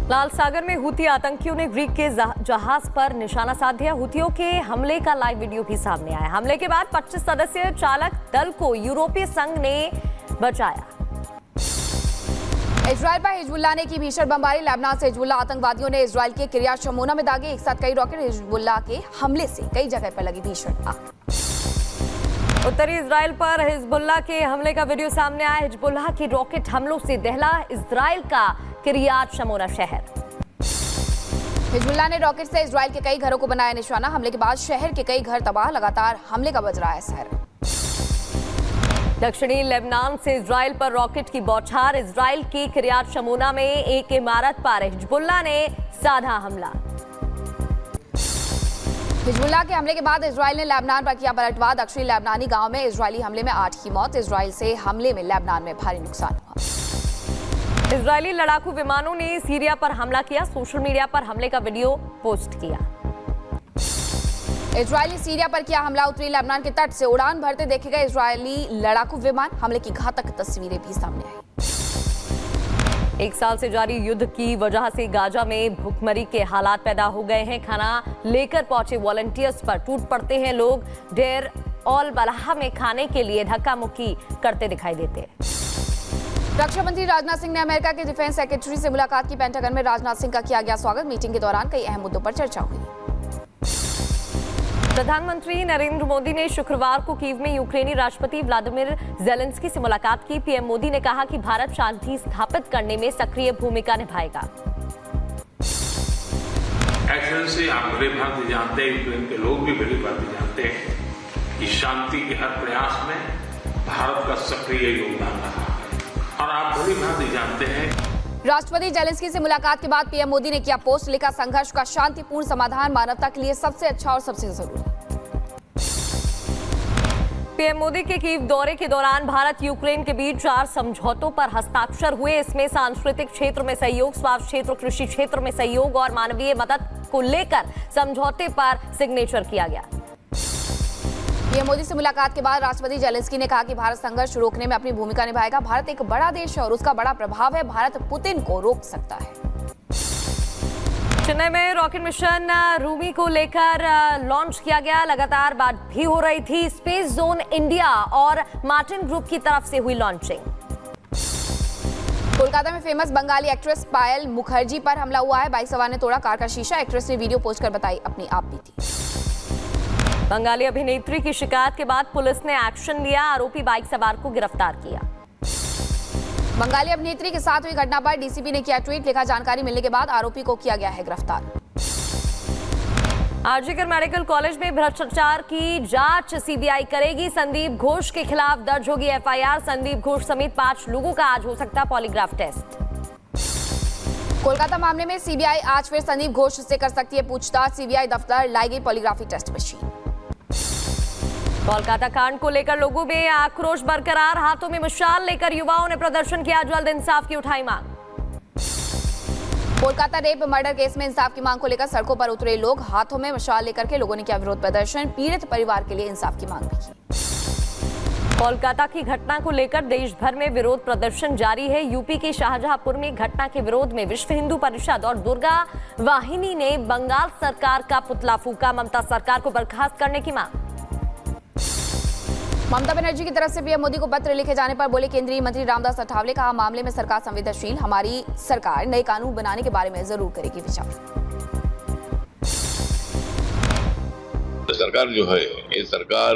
लाल सागर में हुती आतंकियों ने ग्रीक के जहाज पर निशाना साध दिया। हुतियों के हमले का लाइव वीडियो भी सामने आया। हमले के बाद 25 सदस्यीय चालक दल को यूरोपीय संघ ने बचाया। इजराइल पर हिजबुल्लाह ने की भीषण बमबारी। लेबनान से हिजबुल्लाह आतंकवादियों ने इजराइल के किरियात शमोना में दागे। एक साथ कई रॉकेट। हिजबुल्लाह के हमले से कई जगह पर लगी भीषण आग। उत्तरी इजराइल पर हिजबुल्लाह के हमले का वीडियो सामने आया। हिजबुल्लाह के रॉकेट हमलों से दहला इजराइल का किरियात शमोना शहर। हिजबुल्लाह ने रॉकेट से इजराइल के कई घरों को बनाया निशाना। हमले के बाद शहर के कई घर तबाह। लगातार हमले का बज रहा है शहर। दक्षिणी लेबनान से इजराइल पर रॉकेट की बौछार। इजराइल की किरियात शमोना में एक इमारत पर हिजबुल्लाह ने साधा हमला। हिजबुल्लाह के हमले के बाद इजराइल ने लेबनान पर किया पलटवार। दक्षिणी लेबनानी गांव में इजरायली हमले में 8 की मौत। इजराइल से हमले में लेबनान में भारी नुकसान हुआ। इजरायली लड़ाकू विमानों ने सीरिया पर हमला किया। सोशल मीडिया पर हमले का वीडियो पोस्ट किया। इजरायली सीरिया पर किया हमला। उत्तरी लेबनान के तट से उड़ान भरते देखे गए इजरायली लड़ाकू विमान। हमले की घातक तस्वीरें भी सामने आई। 1 साल से जारी युद्ध की वजह से गाजा में भूखमरी के हालात पैदा हो गए हैं। खाना लेकर पहुंचे वॉलंटियर्स पर टूट पड़ते हैं लोग। डेर ऑल बलाह में खाने के लिए धक्का मुक्की करते दिखाई देते हैं। रक्षा मंत्री राजनाथ सिंह ने अमेरिका के डिफेंस सेक्रेटरी से मुलाकात की। पेंटागन में राजनाथ सिंह का किया गया स्वागत। मीटिंग के दौरान कई अहम मुद्दों पर चर्चा हुई। प्रधानमंत्री नरेंद्र मोदी ने शुक्रवार को कीव में यूक्रेनी राष्ट्रपति व्लादिमीर ज़ेलेंस्की से मुलाकात की। पीएम मोदी ने कहा कि भारत शांति स्थापित करने में सक्रिय भूमिका निभाएगा। एक्सेलेंसी, आप भली भांति जानते हैं, यूक्रेन के लोग भी भली भांति जानते हैं कि शांति के हर प्रयास में भारत का सक्रिय योगदान रहा है और आप भली भांति जानते हैं। राष्ट्रपति ज़ेलेंस्की से मुलाकात के बाद पीएम मोदी ने किया पोस्ट। लिखा, संघर्ष का शांतिपूर्ण समाधान मानवता के लिए सबसे अच्छा और सबसे जरूरी। पीएम मोदी के कीव दौरे के दौरान भारत यूक्रेन के बीच 4 समझौतों पर हस्ताक्षर हुए। इसमें सांस्कृतिक क्षेत्र में सहयोग, स्वास्थ्य क्षेत्र, कृषि क्षेत्र में सहयोग और मानवीय मदद को लेकर समझौते पर सिग्नेचर किया गया। पीएम मोदी से मुलाकात के बाद राष्ट्रपति ज़ेलेंस्की ने कहा कि भारत संघर्ष रोकने में अपनी भूमिका निभाएगा। भारत एक बड़ा देश है और उसका बड़ा प्रभाव है। भारत पुतिन को रोक सकता है। चेन्नई में रॉकेट मिशन रूमी को लेकर लॉन्च किया गया। लगातार बात भी हो रही थी। स्पेस जोन इंडिया और मार्टिन ग्रुप की तरफ से हुई लॉन्चिंग। कोलकाता में फेमस बंगाली एक्ट्रेस पायल मुखर्जी पर हमला हुआ है। बाइक सवार ने तोड़ा कार का शीशा। एक्ट्रेस ने वीडियो पोस्ट कर बताई अपनी आप बीती। बंगाली अभिनेत्री की शिकायत के बाद पुलिस ने एक्शन लिया। आरोपी बाइक सवार को गिरफ्तार किया। बंगाली अभिनेत्री के साथ हुई घटना पर डीसीपी ने किया ट्वीट। लिखा, जानकारी मिलने के बाद आरोपी को किया गया है गिरफ्तार। आरजीकर मेडिकल कॉलेज में भ्रष्टाचार की जांच सीबीआई करेगी। संदीप घोष के खिलाफ दर्ज होगी एफआईआर। संदीप घोष समेत 5 लोगों का आज हो सकता है पॉलीग्राफ टेस्ट। कोलकाता मामले में सीबीआई आज फिर संदीप घोष से कर सकती है पूछताछ। सीबीआई दफ्तर लाई गई पॉलीग्राफी टेस्ट मशीन। कोलकाता कांड को लेकर लोगों में आक्रोश बरकरार। हाथों में मशाल लेकर युवाओं ने प्रदर्शन किया। जल्द इंसाफ की उठाई मांग। कोलकाता रेप मर्डर केस में इंसाफ की मांग को लेकर सड़कों पर उतरे लोग। हाथों में मशाल लेकर के लोगों ने किया विरोध प्रदर्शन। पीड़ित परिवार के लिए इंसाफ की मांग भी की। कोलकाता की घटना को लेकर देश भर में विरोध प्रदर्शन जारी है। यूपी के शाहजहांपुर में घटना के विरोध में विश्व हिंदू परिषद और दुर्गा वाहिनी ने बंगाल सरकार का पुतला फूंका। ममता सरकार को बर्खास्त करने की मांग। ममता बनर्जी की तरफ से पीएम मोदी को पत्र लिखे जाने पर बोले केंद्रीय मंत्री रामदास अठावले। कहा, मामले में सरकार संवेदनशील। हमारी सरकार नए कानून बनाने के बारे में जरूर करेगी विचार। सरकार जो है, ये सरकार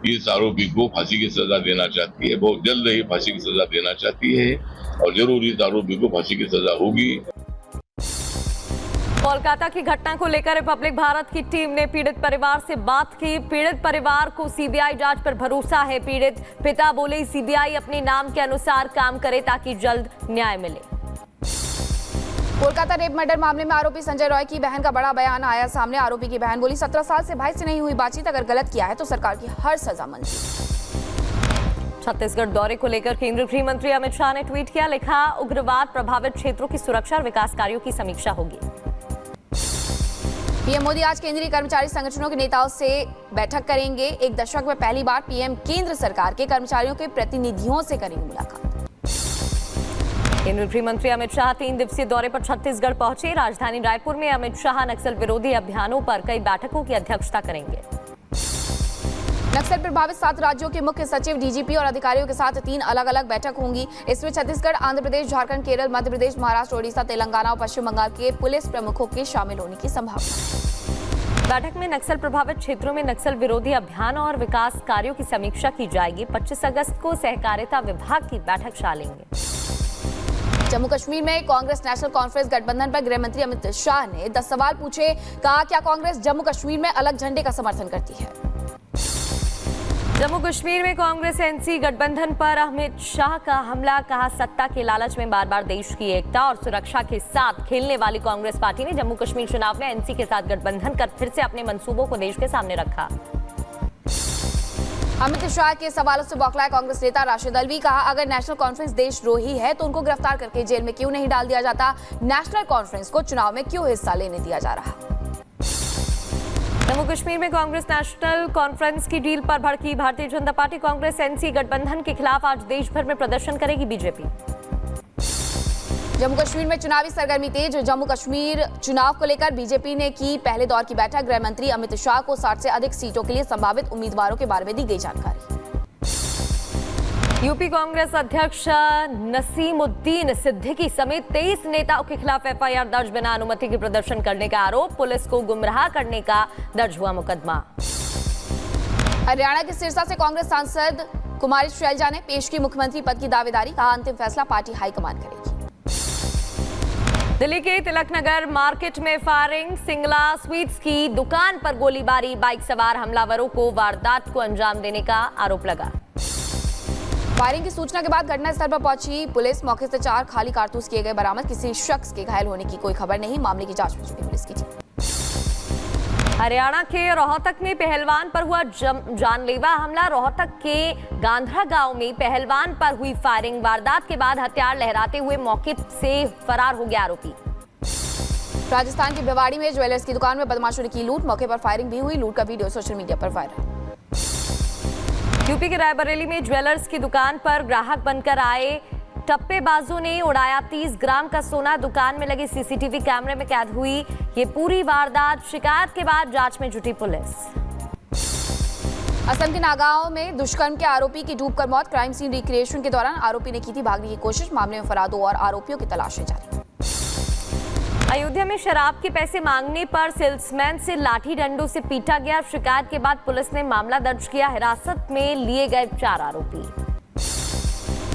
इस आरोपी को फांसी की सजा देना चाहती है। बहुत जल्द ही फांसी की सजा देना चाहती है और जरूर इस आरोपी को फांसी की सजा होगी। कोलकाता की घटना को लेकर रिपब्लिक भारत की टीम ने पीड़ित परिवार से बात की। पीड़ित परिवार को सीबीआई जांच पर भरोसा है। पीड़ित पिता बोले, सीबीआई अपने नाम के अनुसार काम करे ताकि जल्द न्याय मिले। कोलकाता रेप मर्डर मामले में आरोपी संजय रॉय की बहन का बड़ा बयान आया सामने। आरोपी की बहन बोली, 17 साल से भाई से नहीं हुई बातचीत। अगर गलत किया है तो सरकार की हर सजा मंजूर। छत्तीसगढ़ दौरे को लेकर केंद्रीय गृह मंत्री अमित शाह ने ट्वीट किया। लिखा, उग्रवाद प्रभावित क्षेत्रों की सुरक्षा और विकास कार्यों की समीक्षा होगी। पीएम मोदी आज केंद्रीय कर्मचारी संगठनों के नेताओं से बैठक करेंगे। 1 दशक में पहली बार पीएम केंद्र सरकार के कर्मचारियों के प्रतिनिधियों से करेंगे मुलाकात। केंद्रीय गृह मंत्री अमित शाह 3 दिवसीय दौरे पर छत्तीसगढ़ पहुंचे। राजधानी रायपुर में अमित शाह नक्सल विरोधी अभियानों पर कई बैठकों की अध्यक्षता करेंगे। नक्सल प्रभावित 7 राज्यों के मुख्य सचिव, डीजीपी और अधिकारियों के साथ 3 अलग-अलग बैठक होंगी। इसमें छत्तीसगढ़, आंध्र प्रदेश, झारखंड, केरल, मध्य प्रदेश, महाराष्ट्र, ओडिशा, तेलंगाना और पश्चिम बंगाल के पुलिस प्रमुखों के शामिल होने की संभावना है। बैठक में नक्सल प्रभावित क्षेत्रों में नक्सल विरोधी अभियान और विकास कार्यों की समीक्षा की जाएगी। 25 अगस्त को सहकारिता विभाग की बैठक शालेंगे। जम्मू कश्मीर में कांग्रेस नेशनल कॉन्फ्रेंस गठबंधन पर गृह मंत्री अमित शाह ने 10 सवाल पूछे। कहा, क्या कांग्रेस जम्मू कश्मीर में अलग झंडे का समर्थन करती है? जम्मू कश्मीर में कांग्रेस एनसी गठबंधन पर अमित शाह का हमला। कहा, सत्ता के लालच में बार बार देश की एकता और सुरक्षा के साथ खेलने वाली कांग्रेस पार्टी ने जम्मू कश्मीर चुनाव में एनसी के साथ गठबंधन कर फिर से अपने मंसूबों को देश के सामने रखा। अमित शाह के सवालों से बौखलाए कांग्रेस नेता राशिद अल्वी। कहा, अगर नेशनल कॉन्फ्रेंस देशद्रोही है तो उनको गिरफ्तार करके जेल में क्यों नहीं डाल दिया जाता? नेशनल कॉन्फ्रेंस को चुनाव में क्यों हिस्सा लेने दिया जा रहा? जम्मू कश्मीर में कांग्रेस नेशनल कॉन्फ्रेंस की डील पर भड़की भारतीय जनता पार्टी। कांग्रेस एनसी गठबंधन के खिलाफ आज देश भर में प्रदर्शन करेगी बीजेपी। जम्मू कश्मीर में चुनावी सरगर्मी तेज। जम्मू कश्मीर चुनाव को लेकर बीजेपी ने की पहले दौर की बैठक। गृह मंत्री अमित शाह को 60 से अधिक सीटों के लिए संभावित उम्मीदवारों के बारे में दी गई जानकारी। यूपी कांग्रेस अध्यक्ष नसीमुद्दीन सिद्दीकी समेत 23 नेताओं के खिलाफ एफआईआर दर्ज। बिना अनुमति के प्रदर्शन करने का आरोप। पुलिस को गुमराह करने का दर्ज हुआ मुकदमा। हरियाणा के सिरसा से कांग्रेस सांसद कुमारी शैलजा ने पेश की मुख्यमंत्री पद की दावेदारी। कहा, अंतिम फैसला पार्टी हाईकमान करेगी। दिल्ली के तिलक नगर मार्केट में फायरिंग। सिंगला स्वीट्स की दुकान पर गोलीबारी। बाइक सवार हमलावरों को वारदात को अंजाम देने का आरोप लगा। फायरिंग की सूचना के बाद घटनास्थल पर पहुंची पुलिस। मौके से 4 खाली कारतूस किए गए बरामद। किसी शख्स के घायल होने की कोई खबर नहीं। मामले की जांच में जुटी पुलिस की टीम। हरियाणा के रोहतक में पहलवान पर हुआ जानलेवा हमला। रोहतक के गांधरा गांव में पहलवान पर हुई फायरिंग। वारदात के बाद हथियार लहराते हुए मौके से फरार हो गया आरोपी। राजस्थान की भिवाड़ी में ज्वेलर्स की दुकान में बदमाशों ने की लूट। मौके पर फायरिंग भी हुई। लूट का वीडियो सोशल मीडिया पर वायरल। यूपी के रायबरेली में ज्वेलर्स की दुकान पर ग्राहक बनकर आए टप्पेबाजों ने उड़ाया 30 ग्राम का सोना। दुकान में लगे सीसीटीवी कैमरे में कैद हुई ये पूरी वारदात। शिकायत के बाद जांच में जुटी पुलिस। असम के नागांव में दुष्कर्म के आरोपी की डूबकर मौत। क्राइम सीन रिक्रिएशन के दौरान आरोपी ने की थी भागने की कोशिश। मामले में फरार 2 और आरोपियों की तलाश जारी। अयोध्या में शराब के पैसे मांगने पर सेल्समैन से लाठी डंडों से पीटा गया। शिकायत के बाद पुलिस ने मामला दर्ज किया। हिरासत में लिए गए 4 आरोपी।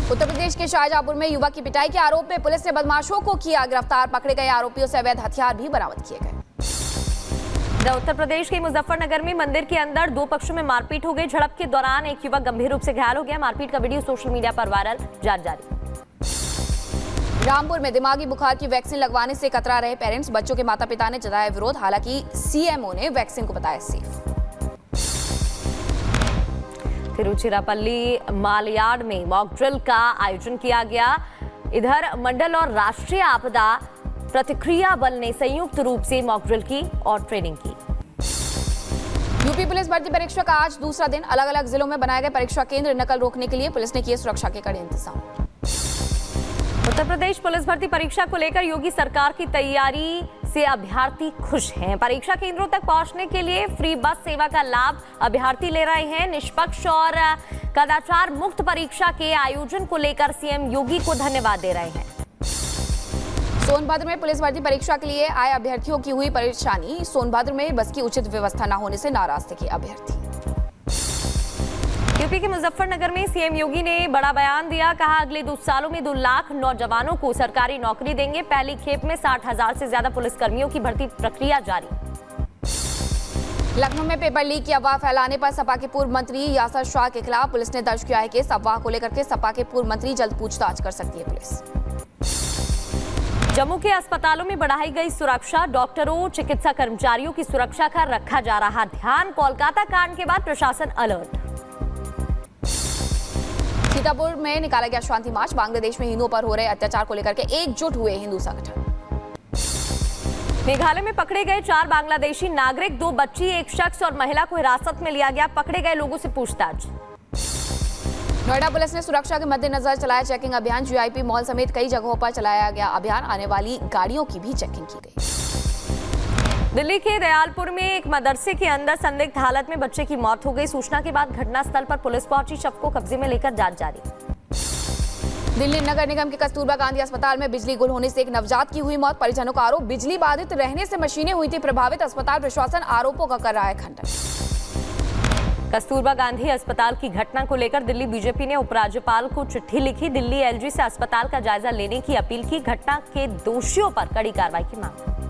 उत्तर प्रदेश के शाहजहांपुर में युवक की पिटाई के आरोप में पुलिस ने बदमाशों को किया गिरफ्तार। पकड़े गए आरोपियों से अवैध हथियार भी बरामद किए गए। उत्तर प्रदेश के मुजफ्फरनगर में मंदिर के अंदर 2 पक्षों में मारपीट हो गई। झड़प के दौरान एक युवक गंभीर रूप से घायल हो गया। मारपीट का वीडियो सोशल मीडिया पर वायरल। जांच जारी। रामपुर में दिमागी बुखार की वैक्सीन लगवाने से कतरा रहे पेरेंट्स। बच्चों के माता पिता ने जताया विरोध। हालांकि सीएमओ ने वैक्सीन को बताया सेफ। तिरुचिरापल्ली मालयार्ड में मॉक ड्रिल का आयोजन किया गया। इधर मंडल और राष्ट्रीय आपदा प्रतिक्रिया बल ने संयुक्त रूप से मॉक ड्रिल की और ट्रेनिंग की। यूपी पुलिस भर्ती परीक्षा का आज दूसरा दिन। अलग अलग जिलों में बनाए गए परीक्षा केंद्र। नकल रोकने के लिए पुलिस ने किए सुरक्षा के कड़े इंतजाम। उत्तर प्रदेश पुलिस भर्ती परीक्षा को लेकर योगी सरकार की तैयारी से अभ्यर्थी खुश हैं। परीक्षा केंद्रों तक पहुंचने के लिए फ्री बस सेवा का लाभ अभ्यर्थी ले रहे हैं। निष्पक्ष और कदाचार मुक्त परीक्षा के आयोजन को लेकर सीएम योगी को धन्यवाद दे रहे हैं। सोनभद्र में पुलिस भर्ती परीक्षा के लिए आए अभ्यर्थियों की हुई परेशानी। सोनभद्र में बस की उचित व्यवस्था न होने से नाराज थे अभ्यर्थी। यूपी के मुजफ्फरनगर में सीएम योगी ने बड़ा बयान दिया। कहा, अगले 2 सालों में 2 लाख नौजवानों को सरकारी नौकरी देंगे। पहली खेप में 60,000 से ज्यादा पुलिसकर्मियों की भर्ती प्रक्रिया जारी। लखनऊ में पेपर लीक की अफवाह फैलाने पर सपा के पूर्व मंत्री यासर शाह के खिलाफ पुलिस ने दर्ज किया है केस। अफवाह को लेकर के सपा के पूर्व मंत्री जल्द पूछताछ कर सकती है पुलिस। जम्मू के अस्पतालों में बढ़ाई गई सुरक्षा। डॉक्टरों, चिकित्सा कर्मचारियों की सुरक्षा का रखा जा रहा ध्यान। कोलकाता कांड के बाद प्रशासन अलर्ट। सीतापुर में निकाला गया शांति मार्च। बांग्लादेश में हिंदुओं पर हो रहे अत्याचार को लेकर के एकजुट हुए हिंदू संगठन। मेघालय में पकड़े गए 4 बांग्लादेशी नागरिक, 2 बच्ची, एक शख्स और महिला को हिरासत में लिया गया। पकड़े गए लोगों से पूछताछ। नोएडा पुलिस ने सुरक्षा के मद्देनजर चलाया चेकिंग अभियान। जीआईपी मॉल समेत कई जगहों पर चलाया गया अभियान। आने वाली गाड़ियों की भी चेकिंग की गई। दिल्ली के दयालपुर में एक मदरसे के अंदर संदिग्ध हालत में बच्चे की मौत हो गई। सूचना के बाद घटनास्थल पर पुलिस पहुंची। शव को कब्जे में लेकर जांच जारी। दिल्ली नगर निगम के कस्तूरबा गांधी अस्पताल में बिजली गुल होने से एक नवजात की हुई मौत। परिजनों का आरोप, बिजली बाधित रहने से मशीनें हुई थी प्रभावित। अस्पताल प्रशासन आरोपों का कर रहा है खंडन। कस्तूरबा गांधी अस्पताल की घटना को लेकर दिल्ली बीजेपी ने उपराज्यपाल को चिट्ठी लिखी। दिल्ली एलजी से अस्पताल का जायजा लेने की अपील की। घटना के दोषियों पर कड़ी कार्रवाई की मांग।